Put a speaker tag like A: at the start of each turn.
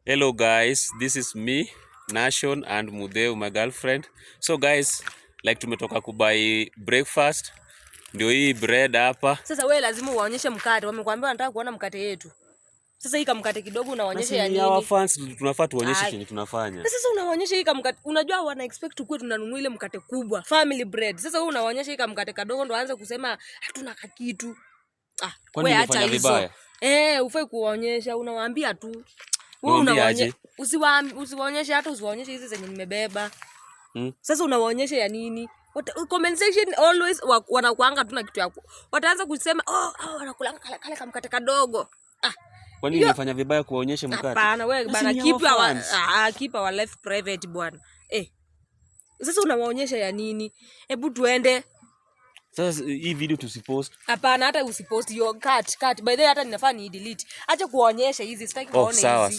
A: Hello guys, this is me, Nation and Mudeu, my girlfriend. So guys, like tumetoka kubai breakfast. Ndio hii bread hapa.
B: Sasa wewe lazima uwaonyeshe mkate. Wamekwambia wanataka kuona mkate yetu. Sasa hii mkate kidogo unaonyesha ya nini?
A: Our fans tunafaa tuonyeshe chenye tunafanya.
B: Sasa unaonyesha hii mkate. Unajua wana expect tukue tunanunua ile mkate kubwa, family bread. Sasa wewe unaonyesha hii mkate kadogo ndo aanze kusema hatuna kitu.
A: Kwani unafanya vibaya?
B: Ufai kuonyesha, unawaambia tu.
A: Wewe unawaonyesha,
B: usiwaonyeshe hata usiwaonyeshe hizi zenye nimebeba. Sasa unawaonyesha ya nini? Comment section always wanakuanga tu na kitu yako. Wataanza kusema wanakula kale kamkate kadogo.
A: Kwani unafanya vibaya kuonyesha mkate?
B: Hapana wewe bana, keep our life private bwana. Sasa unawaonyesha ya nini? Hebu tuende.
A: Sasa hii video tusipost.
B: Hapana, hata usipost hiyo cut. By the way hata ninafaa ni delete. Acha kuonyesha hizi, sitaki kuona hizi.
A: Sawa.